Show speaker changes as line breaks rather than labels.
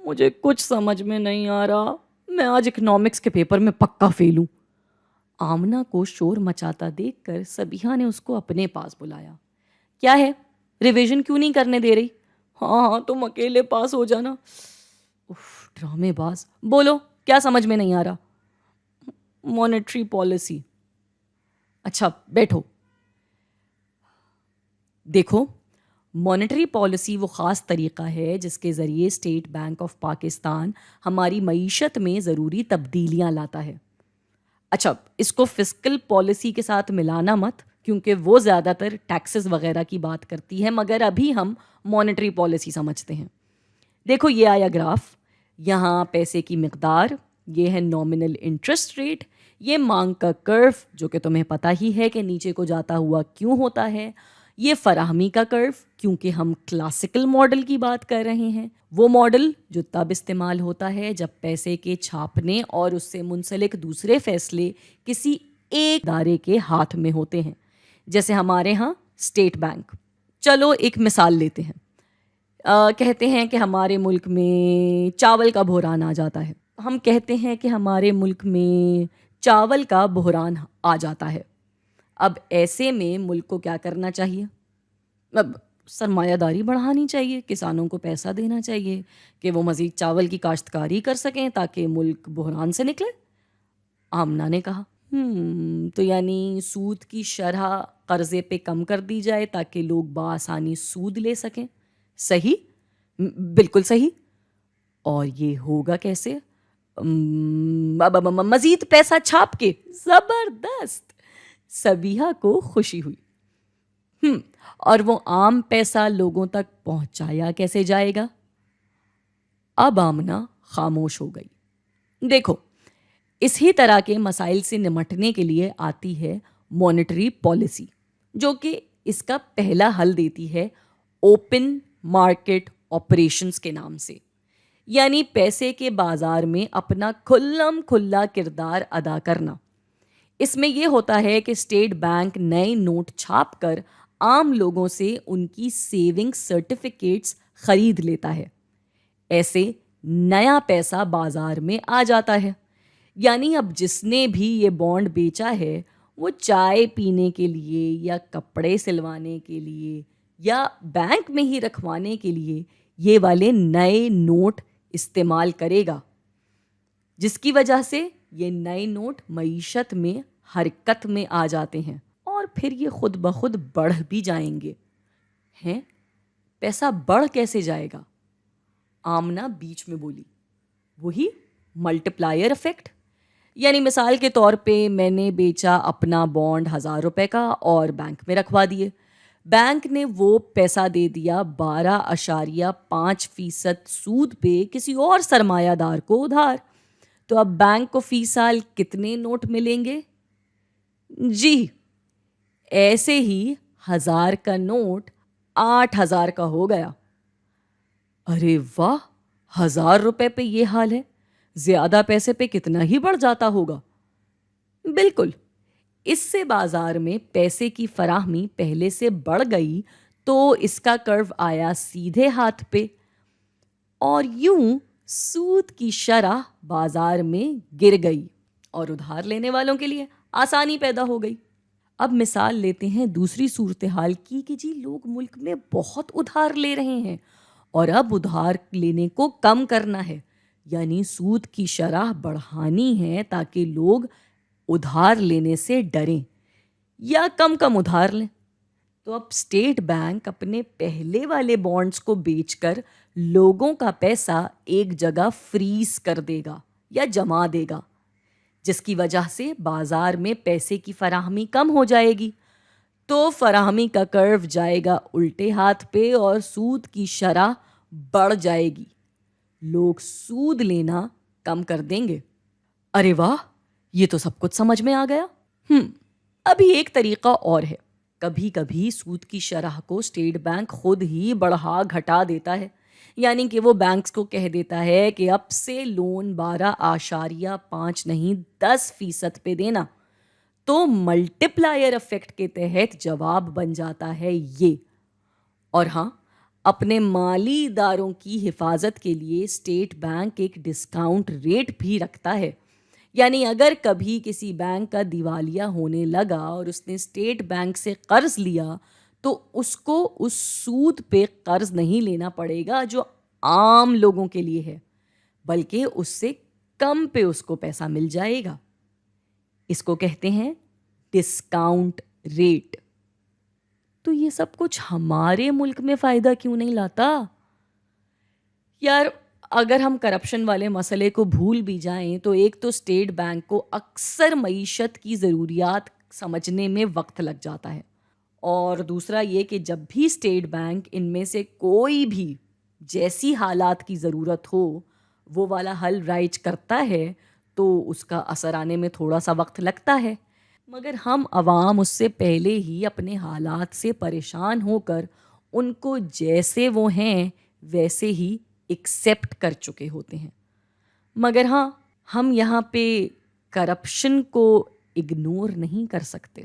مجھے کچھ سمجھ میں نہیں آ رہا، میں آج اکنامکس کے پیپر میں پکا فیل ہوں۔ آمنہ کو شور مچاتا دیکھ کر سبیہا نے اس کو اپنے پاس بلایا۔ کیا ہے؟ ریویژن کیوں نہیں کرنے دے رہی؟ ہاں ہاں تم اکیلے پاس ہو جانا۔ اف، ڈرامے باز، بولو کیا سمجھ میں نہیں آ رہا؟ Monetary policy. اچھا بیٹھو۔ دیکھو، مانیٹری پالیسی وہ خاص طریقہ ہے جس کے ذریعے اسٹیٹ بینک آف پاکستان ہماری معیشت میں ضروری تبدیلیاں لاتا ہے۔ اچھا، اس کو فسکل پالیسی کے ساتھ ملانا مت، کیونکہ وہ زیادہ تر ٹیکسز وغیرہ کی بات کرتی ہے، مگر ابھی ہم مانیٹری پالیسی سمجھتے ہیں۔ دیکھو یہ آیا گراف، یہاں پیسے کی مقدار، یہ ہے نامنل انٹرسٹ ریٹ، یہ مانگ کا کرو جو کہ تمہیں پتہ ہی ہے کہ نیچے کو جاتا ہوا کیوں ہوتا ہے، یہ فراہمی کا کرو کیونکہ ہم کلاسیکل ماڈل کی بات کر رہے ہیں، وہ ماڈل جو تب استعمال ہوتا ہے جب پیسے کے چھاپنے اور اس سے منسلک دوسرے فیصلے کسی ایک ادارے کے ہاتھ میں ہوتے ہیں، جیسے ہمارے ہاں اسٹیٹ بینک۔ چلو ایک مثال لیتے ہیں۔ کہتے ہیں کہ ہمارے ملک میں چاول کا بحران آ جاتا ہے۔ ہم کہتے ہیں کہ ہمارے ملک میں چاول کا بحران آ جاتا ہے۔ اب ایسے میں ملک کو کیا کرنا چاہیے؟ اب سرمایہ داری بڑھانی چاہیے، کسانوں کو پیسہ دینا چاہیے کہ وہ مزید چاول کی کاشتکاری کر سکیں تاکہ ملک بحران سے نکلے۔ آمنہ نے کہا تو یعنی سود کی شرح قرضے پہ کم کر دی جائے تاکہ لوگ بآسانی سود لے سکیں۔ صحیح، بالکل صحیح۔ اور یہ ہوگا کیسے؟ مزید پیسہ چھاپ کے۔ زبردست! سبیہا کو خوشی ہوئی۔ اور وہ عام پیسہ لوگوں تک پہنچایا کیسے جائے گا؟ اب آمنہ خاموش ہو گئی۔ دیکھو، اسی طرح کے مسائل سے نمٹنے کے لیے آتی ہے مانیٹری پالیسی، جو کہ اس کا پہلا حل دیتی ہے اوپن مارکیٹ آپریشنز کے نام سے، یعنی پیسے کے بازار میں اپنا کھلم کھلا کردار ادا کرنا۔ اس میں یہ ہوتا ہے کہ اسٹیٹ بینک نئے نوٹ چھاپ کر عام لوگوں سے ان کی سیونگ سرٹیفکیٹس خرید لیتا ہے۔ ایسے نیا پیسہ بازار میں آ جاتا ہے، یعنی اب جس نے بھی یہ بانڈ بیچا ہے وہ چائے پینے کے لیے یا کپڑے سلوانے کے لیے یا بینک میں ہی رکھوانے کے لیے یہ والے نئے نوٹ استعمال کرے گا، جس کی وجہ سے یہ نئے نوٹ معیشت میں حرکت میں آ جاتے ہیں اور پھر یہ خود بخود بڑھ بھی جائیں گے۔ ہیں؟ پیسہ بڑھ کیسے جائے گا؟ آمنہ بیچ میں بولی۔ وہی ملٹیپلائر ایفیکٹ، یعنی مثال کے طور پہ میں نے بیچا اپنا بانڈ 1000 روپے کا اور بینک میں رکھوا دیے، بینک نے وہ پیسہ دے دیا 12.5% سود پہ کسی اور سرمایہ دار کو ادھار، تو اب بینک کو فی سال کتنے نوٹ ملیں گے؟ جی ایسے ہی 1000 کا نوٹ 8000 کا ہو گیا۔ ارے واہ، 1000 روپے پہ یہ حال ہے، زیادہ پیسے پہ کتنا ہی بڑھ جاتا ہوگا۔ بالکل، اس سے بازار میں پیسے کی فراہمی پہلے سے بڑھ گئی تو اس کا کرو آیا سیدھے ہاتھ پہ، اور یوں سود کی شرح بازار میں گر گئی اور ادھار لینے والوں کے لیے آسانی پیدا ہو گئی۔ اب مثال لیتے ہیں دوسری صورتحال کی کہ جی لوگ ملک میں بہت ادھار لے رہے ہیں اور اب ادھار لینے کو کم کرنا ہے، یعنی سود کی شرح بڑھانی ہے تاکہ لوگ ادھار لینے سے ڈریں یا کم ادھار لیں۔ تو اب اسٹیٹ بینک اپنے پہلے والے بانڈز کو بیچ کر لوگوں کا پیسہ ایک جگہ فریز کر دے گا یا جما دے گا، جس کی وجہ سے بازار میں پیسے کی فراہمی کم ہو جائے گی، تو فراہمی کا کرو جائے گا الٹے ہاتھ پہ اور سود کی شرح بڑھ جائے گی، لوگ سود لینا کم کر دیں گے۔ ارے واہ، یہ تو سب کچھ سمجھ میں آ گیا۔ ابھی ایک طریقہ اور ہے، کبھی کبھی سود کی شرح کو اسٹیٹ بینک خود ہی بڑھا گھٹا دیتا ہے، یعنی کہ وہ بینکس کو کہہ دیتا ہے کہ اب سے لون 12.5 نہیں 10% پہ دینا، تو ملٹیپلائر ایفیکٹ کے تحت جواب بن جاتا ہے یہ۔ اور ہاں، اپنے مالی اداروں کی حفاظت کے لیے اسٹیٹ بینک ایک ڈسکاؤنٹ ریٹ بھی رکھتا ہے. یعنی اگر کبھی کسی بینک کا دیوالیہ ہونے لگا اور اس نے اسٹیٹ بینک سے قرض لیا تو اس کو اس سود پہ قرض نہیں لینا پڑے گا جو عام لوگوں کے لیے ہے، بلکہ اس سے کم پہ اس کو پیسہ مل جائے گا. اس کو کہتے ہیں ڈسکاؤنٹ ریٹ. تو یہ سب کچھ ہمارے ملک میں فائدہ کیوں نہیں لاتا؟ یار اگر ہم کرپشن والے مسئلے کو بھول بھی جائیں تو ایک تو اسٹیٹ بینک کو اکثر معیشت کی ضروریات سمجھنے میں وقت لگ جاتا ہے، اور دوسرا یہ کہ جب بھی اسٹیٹ بینک ان میں سے کوئی بھی جیسی حالات کی ضرورت ہو وہ والا حل رائج کرتا ہے تو اس کا اثر آنے میں تھوڑا سا وقت لگتا ہے. مگر ہم عوام اس سے پہلے ہی اپنے حالات سے پریشان ہو کر ان کو جیسے وہ ہیں ویسے ہی ایکسیپٹ کر چکے ہوتے ہیں. مگر ہاں، ہم یہاں پہ کرپشن کو اگنور نہیں کر سکتے.